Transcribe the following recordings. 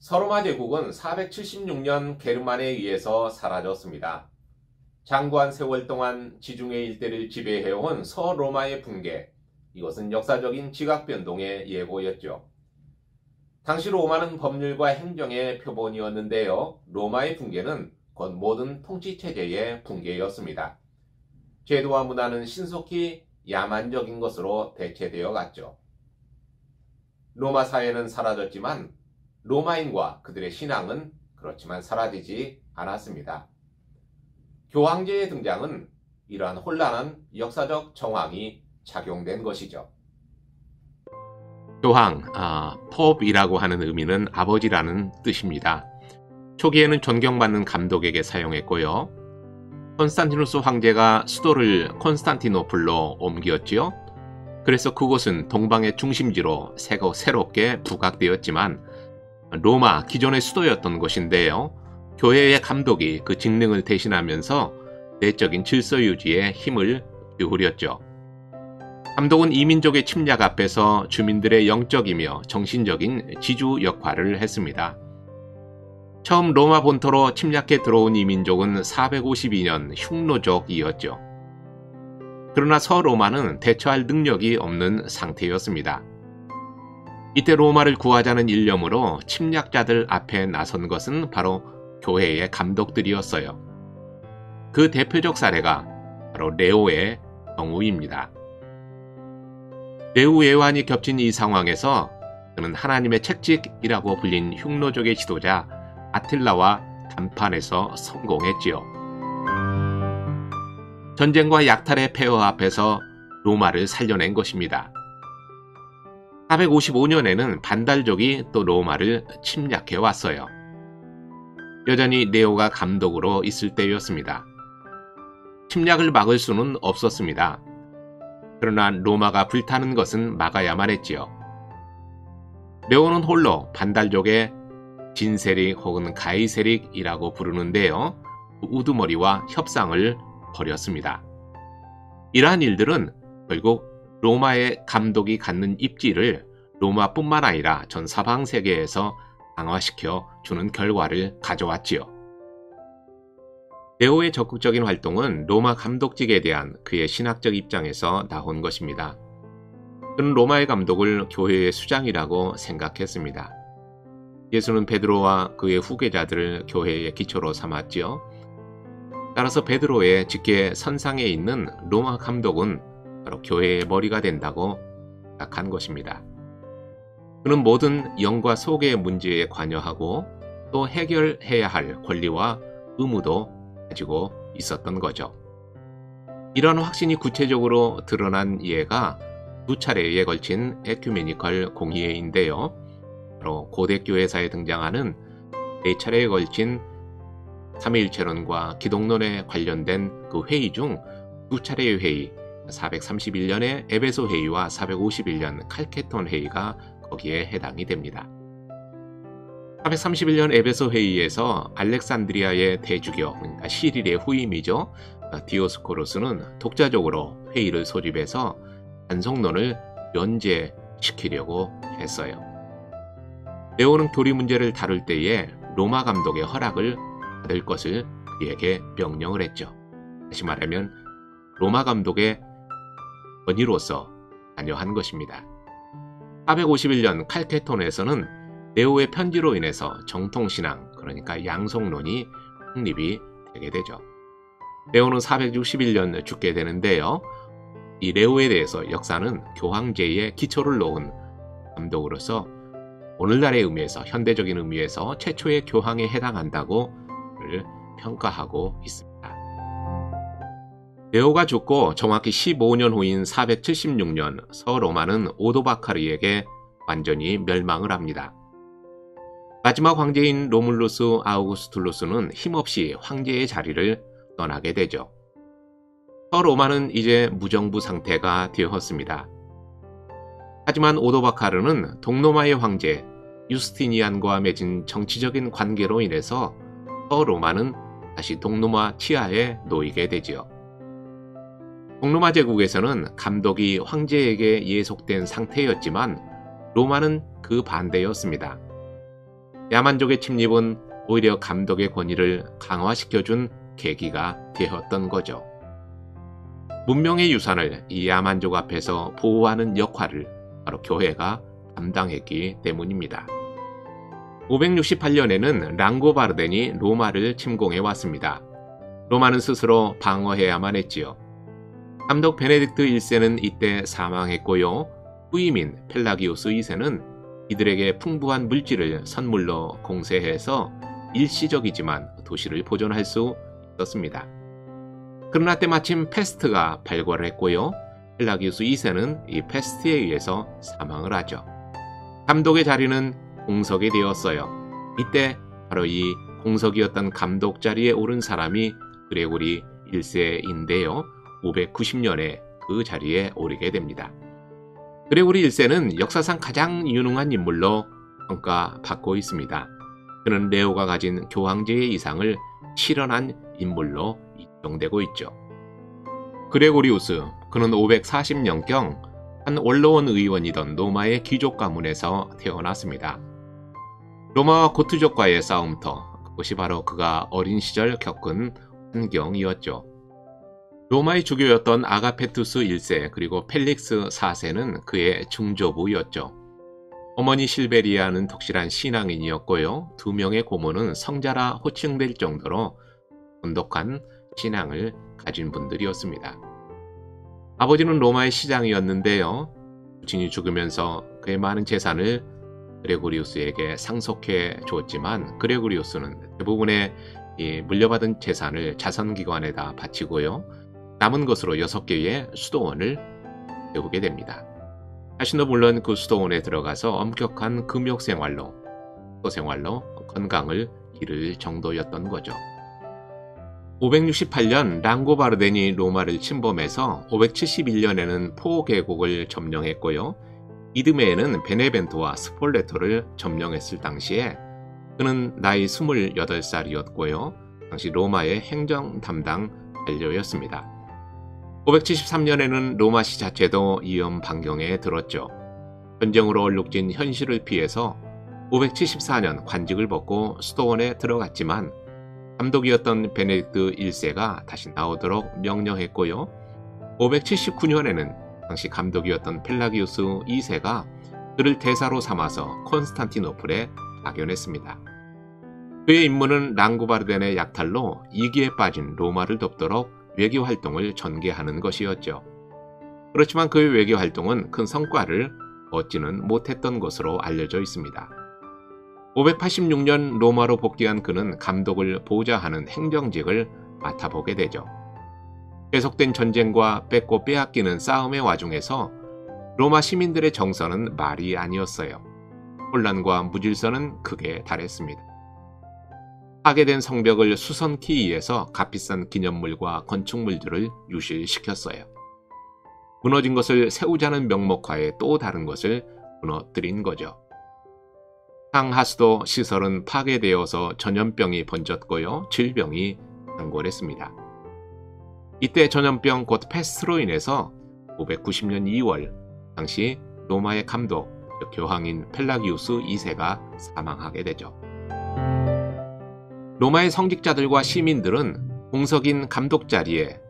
서로마 제국은 476년 게르만에 의해서 사라졌습니다. 장구한 세월 동안 지중해 일대를 지배해온 서로마의 붕괴, 이것은 역사적인 지각 변동의 예고였죠. 당시 로마는 법률과 행정의 표본이었는데요. 로마의 붕괴는 곧 모든 통치체제의 붕괴였습니다. 제도와 문화는 신속히 야만적인 것으로 대체되어 갔죠. 로마 사회는 사라졌지만 로마인과 그들의 신앙은 그렇지만 사라지지 않았습니다. 교황제의 등장은 이러한 혼란한 역사적 정황이 작용된 것이죠. 교황, pop이라고 하는 의미는 아버지라는 뜻입니다. 초기에는 존경받는 감독에게 사용했고요. 콘스탄티누스 황제가 수도를 콘스탄티노플로 옮겼지요. 그래서 그곳은 동방의 중심지로 새롭게 부각되었지만 로마 기존의 수도였던 곳인데요. 교회의 감독이 그 직능을 대신하면서 내적인 질서 유지에 힘을 기울였죠. 감독은 이민족의 침략 앞에서 주민들의 영적이며 정신적인 지주 역할을 했습니다. 처음 로마 본토로 침략해 들어온 이민족은 452년 흉노족이었죠. 그러나 서로마는 대처할 능력이 없는 상태였습니다. 이때 로마를 구하자는 일념으로 침략자들 앞에 나선 것은 바로 교회의 감독들이었어요. 그 대표적 사례가 바로 레오의 경우입니다. 레오 외환이 겹친 이 상황에서 그는 하나님의 책직이라고 불린 흉노족의 지도자 아틸라와談판에서 성공했지요. 전쟁과 약탈의 폐허 앞에서 로마를 살려낸 것입니다. 455년에는 반달족이 또 로마를 침략해 왔어요. 여전히 네오가 감독으로 있을 때였습니다. 침략을 막을 수는 없었습니다. 그러나 로마가 불타는 것은 막아야만 했지요. 네오는 홀로 반달족의 진세릭 혹은 가이세릭이라고 부르는데요. 우두머리와 협상을 벌였습니다. 이러한 일들은 결국 로마의 감독이 갖는 입지를 로마뿐만 아니라 전 서방 세계에서 강화시켜 주는 결과를 가져왔지요. 네오의 적극적인 활동은 로마 감독직에 대한 그의 신학적 입장에서 나온 것입니다. 그는 로마의 감독을 교회의 수장이라고 생각했습니다. 예수는 베드로와 그의 후계자들을 교회의 기초로 삼았지요. 따라서 베드로의 직계 선상에 있는 로마 감독은 바로 교회의 머리가 된다고 생각한 것입니다. 그는 모든 영과 속의 문제에 관여하고 또 해결해야 할 권리와 의무도 가지고 있었던 거죠. 이런 확신이 구체적으로 드러난 예가 두 차례에 걸친 에큐메니컬 공의회인데요. 바로 고대교회사에 등장하는 네 차례에 걸친 삼위일체론과 기독론에 관련된 그 회의 중 두 차례의 회의, 431년의 에베소 회의와 451년 칼케톤 회의가 거기에 해당이 됩니다. 431년 에베소 회의에서 알렉산드리아의 대주교, 그러니까 시릴의 후임이죠. 디오스코로스는 독자적으로 회의를 소집해서 반성론을 연재시키려고 했어요. 네오는 교리 문제를 다룰 때에 로마 감독의 허락을 받을 것을 그에게 명령을 했죠. 다시 말하면 로마 감독의 권위로서 관여한 것입니다. 451년 칼케톤에서는 네오의 편지로 인해서 정통신앙, 그러니까 양속론이 확립이 되게 되죠. 네오는 461년 죽게 되는데요. 이 네오에 대해서 역사는 교황제의 기초를 놓은 감독으로서 오늘날의 의미에서, 현대적인 의미에서 최초의 교황에 해당한다고 그를 평가하고 있습니다. 네오가 죽고 정확히 15년 후인 476년 서로마는 오도바카르에게 완전히 멸망을 합니다. 마지막 황제인 로물루스 아우구스툴루스는 힘없이 황제의 자리를 떠나게 되죠. 서로마는 이제 무정부 상태가 되었습니다. 하지만 오도바카르는 동로마의 황제 유스티니안과 맺은 정치적인 관계로 인해서 서로마는 다시 동로마 치하에 놓이게 되지요. 동로마 제국에서는 감독이 황제에게 예속된 상태였지만 로마는 그 반대였습니다. 야만족의 침입은 오히려 감독의 권위를 강화시켜준 계기가 되었던 거죠. 문명의 유산을 이 야만족 앞에서 보호하는 역할을 바로 교회가 담당했기 때문입니다. 568년에는 랑고바르덴이 로마를 침공해 왔습니다. 로마는 스스로 방어해야만 했지요. 감독 베네딕트 1세는 이때 사망했고요. 후임인 펠라기우스 2세는 이들에게 풍부한 물질을 선물로 공세해서 일시적이지만 도시를 보존할 수 있었습니다. 그러나 때마침 페스트가 발궐을 했고요. 펠라기우스 2세는 이 페스트에 의해서 사망을 하죠. 감독의 자리는 공석이 되었어요. 이때 바로 이 공석이었던 감독 자리에 오른 사람이 그레고리 1세인데요. 590년에 그 자리에 오르게 됩니다. 그레고리 1세는 역사상 가장 유능한 인물로 평가받고 있습니다. 그는 레오가 가진 교황제의 이상을 실현한 인물로 인정되고 있죠. 그레고리우스, 그는 540년경 한 원로원 의원이던 로마의 귀족 가문에서 태어났습니다. 로마와 고트족과의 싸움터, 그것이 바로 그가 어린 시절 겪은 환경이었죠. 로마의 주교였던 아가페투스 1세 그리고 펠릭스 4세는 그의 증조부였죠. 어머니 실베리아는 독실한 신앙인이었고요. 두 명의 고모는 성자라 호칭될 정도로 돈독한 신앙을 가진 분들이었습니다. 아버지는 로마의 시장이었는데요. 부친이 죽으면서 그의 많은 재산을 그레고리우스에게 상속해 주었지만 그레고리우스는 대부분의 물려받은 재산을 자선기관에다 바치고요. 남은 것으로 6개의 수도원을 세우게 됩니다. 자신도 물론 그 수도원에 들어가서 엄격한 금욕생활로 건강을 잃을 정도였던 거죠. 568년 랑고바르덴이 로마를 침범해서 571년에는 포 계곡을 점령했고요. 이듬해에는 베네벤토와 스폴레토를 점령했을 당시에 그는 나이 28살이었고요. 당시 로마의 행정 담당 관료였습니다. 573년에는 로마시 자체도 위험 반경에 들었죠. 전쟁으로 얼룩진 현실을 피해서 574년 관직을 벗고 수도원에 들어갔지만 감독이었던 베네딕트 1세가 다시 나오도록 명령했고요. 579년에는 당시 감독이었던 펠라기우스 2세가 그를 대사로 삼아서 콘스탄티노플에 파견했습니다. 그의 임무는 랑고바르덴의 약탈로 이기에 빠진 로마를 돕도록 외교 활동을 전개하는 것이었죠. 그렇지만 그의 외교 활동은 큰 성과를 얻지는 못했던 것으로 알려져 있습니다. 586년 로마로 복귀한 그는 감독을 보좌하는 행정직을 맡아보게 되죠. 계속된 전쟁과 뺏고 빼앗기는 싸움의 와중에서 로마 시민들의 정서는 말이 아니었어요. 혼란과 무질서는 극에 달했습니다. 파괴된 성벽을 수선키 위해서 값비싼 기념물과 건축물들을 유실시켰어요. 무너진 것을 세우자는 명목하에 또 다른 것을 무너뜨린 거죠. 상하수도 시설은 파괴되어서 전염병이 번졌고요. 질병이 창궐했습니다. 이때 전염병 곧 패스트로 인해서 590년 2월 당시 로마의 감독, 교황인 펠라기우스 2세가 사망하게 되죠. 로마의 성직자들과 시민들은 공석인 감독 자리에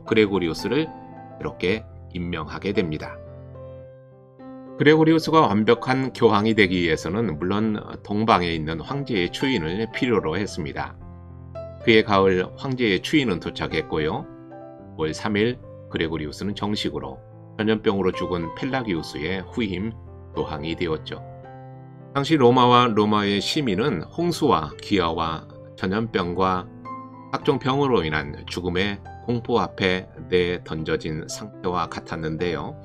그레고리우스를 이렇게 임명하게 됩니다. 그레고리우스가 완벽한 교황이 되기 위해서는 물론 동방에 있는 황제의 추인을 필요로 했습니다. 그해 가을 황제의 추인은 도착했고요. 5월 3일 그레고리우스는 정식으로 전염병으로 죽은 펠라기우스의 후임 교황이 되었죠. 당시 로마와 로마의 시민은 홍수와 기아와 전염병과 각종 병으로 인한 죽음의 공포 앞에 내던져진 상태와 같았는데요.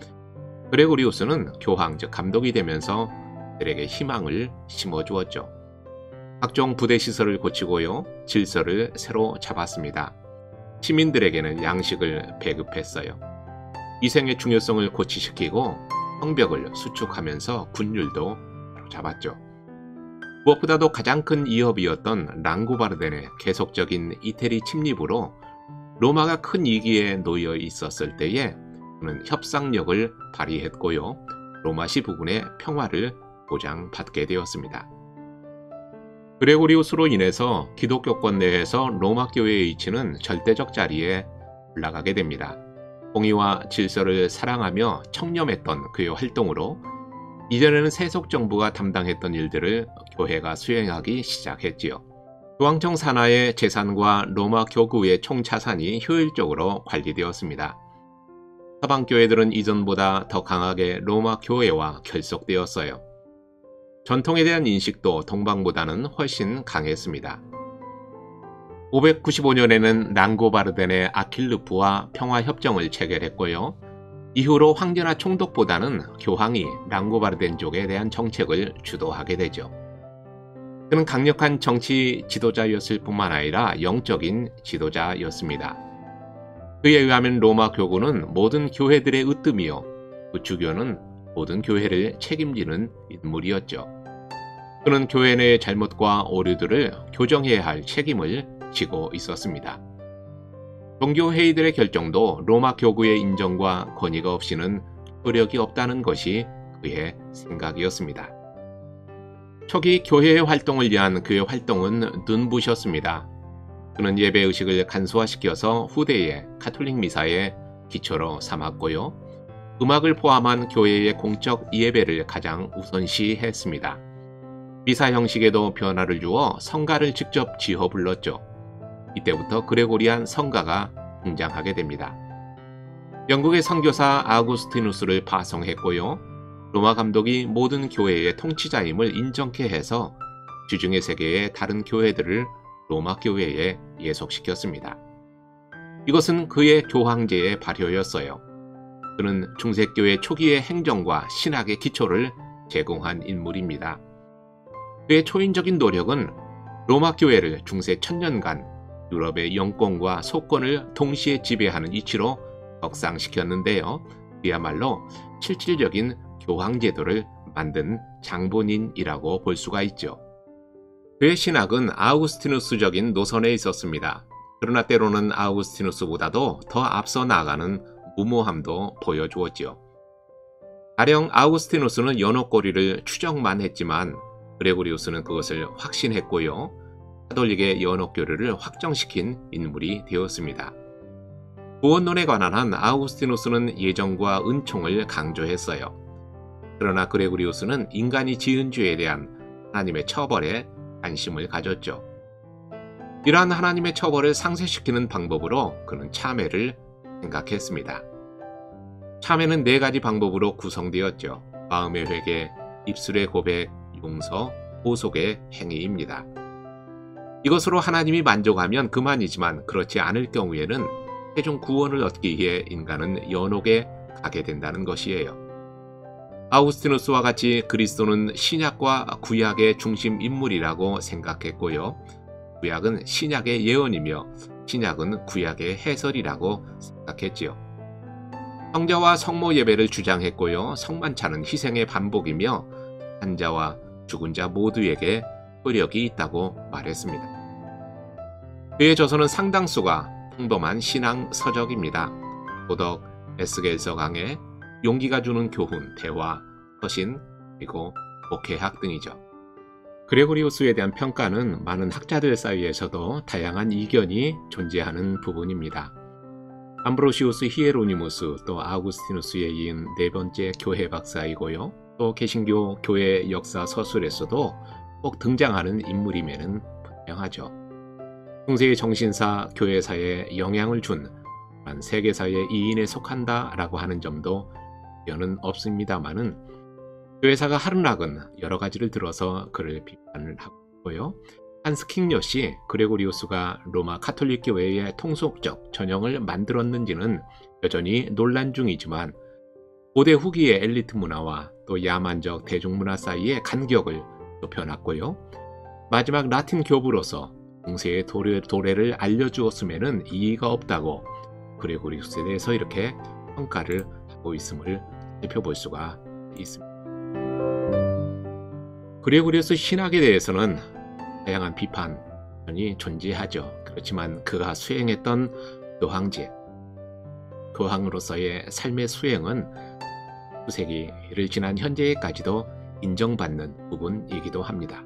그레고리우스는 교황 즉 감독이 되면서 그들에게 희망을 심어주었죠. 각종 부대 시설을 고치고요. 질서를 새로 잡았습니다. 시민들에게는 양식을 배급했어요. 위생의 중요성을 고취시키고 성벽을 수축하면서 군율도 잡았죠. 무엇보다도 가장 큰 위협이었던 랑고바르덴의 계속적인 이태리 침입으로 로마가 큰 위기에 놓여 있었을 때에 그는 협상력을 발휘했고요. 로마시 부근의 평화를 보장받게 되었습니다. 그레고리우스로 인해서 기독교권 내에서 로마 교회의 위치는 절대적 자리에 올라가게 됩니다. 공의와 질서를 사랑하며 청렴했던 그의 활동으로 이전에는 세속 정부가 담당했던 일들을 교회가 수행하기 시작했지요. 교황청 산하의 재산과 로마 교구의 총자산이 효율적으로 관리되었습니다. 서방 교회들은 이전보다 더 강하게 로마 교회와 결속되었어요. 전통에 대한 인식도 동방보다는 훨씬 강했습니다. 595년에는 랑고바르덴의 아킬르프와 평화협정을 체결했고요. 이후로 황제나 총독보다는 교황이 랑고바르덴족에 대한 정책을 주도하게 되죠. 그는 강력한 정치 지도자였을 뿐만 아니라 영적인 지도자였습니다. 그에 의하면 로마 교구는 모든 교회들의 으뜸이요, 그 주교는 모든 교회를 책임지는 인물이었죠. 그는 교회 내의 잘못과 오류들을 교정해야 할 책임을 지고 있었습니다. 종교회의들의 결정도 로마 교구의 인정과 권위가 없이는 효력이 없다는 것이 그의 생각이었습니다. 초기 교회의 활동을 위한 그의 활동은 눈부셨습니다. 그는 예배의식을 간소화시켜서 후대의 가톨릭 미사의 기초로 삼았고요. 음악을 포함한 교회의 공적 예배를 가장 우선시했습니다. 미사 형식에도 변화를 주어 성가를 직접 지어 불렀죠. 이때부터 그레고리안 성가가 등장하게 됩니다. 영국의 선교사 아우구스티누스를 파송했고요. 로마 감독이 모든 교회의 통치자임을 인정케 해서 지중해 세계의 다른 교회들을 로마 교회에 예속시켰습니다. 이것은 그의 교황제의 발효였어요. 그는 중세교회 초기의 행정과 신학의 기초를 제공한 인물입니다. 그의 초인적인 노력은 로마 교회를 중세 1000년간 유럽의 영권과 소권을 동시에 지배하는 이치로 격상시켰는데요. 그야말로 실질적인 교황제도를 만든 장본인이라고 볼 수가 있죠. 그의 신학은 아우구스티누스적인 노선에 있었습니다. 그러나 때로는 아우구스티누스보다도 더 앞서 나아가는 무모함도 보여주었지요. 가령 아우구스티누스는 연옥고리를 추정만 했지만 그레고리우스는 그것을 확신했고요. 가톨릭의 연옥교리를 확정시킨 인물이 되었습니다. 구원론에 관한 한 아우구스티누스는 예정과 은총을 강조했어요. 그러나 그레고리우스는 인간이 지은 죄에 대한 하나님의 처벌에 관심을 가졌죠. 이러한 하나님의 처벌을 상쇄시키는 방법으로 그는 참회를 생각했습니다. 참회는 4가지 방법으로 구성되었죠. 마음의 회개, 입술의 고백, 용서, 보속의 행위입니다. 이것으로 하나님이 만족하면 그만이지만 그렇지 않을 경우에는 최종 구원을 얻기 위해 인간은 연옥에 가게 된다는 것이에요. 아우구스티누스와 같이 그리스도는 신약과 구약의 중심 인물이라고 생각했고요. 구약은 신약의 예언이며 신약은 구약의 해설이라고 생각했지요. 성자와 성모 예배를 주장했고요. 성만찬은 희생의 반복이며 산자와 죽은 자 모두에게 효력이 있다고 말했습니다. 그의 저서는 상당수가 평범한 신앙 서적입니다. 도덕, 에스겔서 강해, 용기가 주는 교훈, 대화, 서신, 그리고 목회학 등이죠. 그레고리우스에 대한 평가는 많은 학자들 사이에서도 다양한 이견이 존재하는 부분입니다. 암브로시우스 히에로니무스 또 아우구스티누스에 이은 4번째 교회 박사이고요. 또 개신교 교회 역사 서술에서도 꼭 등장하는 인물임에는 분명하죠. 중세의 정신사, 교회사에 영향을 준 세계사의 이인에 속한다라고 하는 점도 이견은 없습니다만은 교회사가 하르낙은 여러 가지를 들어서 그를 비판을 하고요. 한스 킹요시 그레고리우스가 로마 가톨릭 교회의 통속적 전형을 만들었는지는 여전히 논란 중이지만 고대 후기의 엘리트 문화와 또 야만적 대중문화 사이의 간격을 좁혀놨고요. 마지막 라틴 교부로서 중세의 도래를 알려주었음에는 이의가 없다고 그레고리우스에 대해서 이렇게 평가를 하고 있음을 살펴볼 수가 있습니다. 그레고리우스 신학에 대해서는 다양한 비판이 존재하죠. 그렇지만 그가 수행했던 교황제, 교황으로서의 삶의 수행은 수세기를 지난 현재까지도 인정받는 부분이기도 합니다.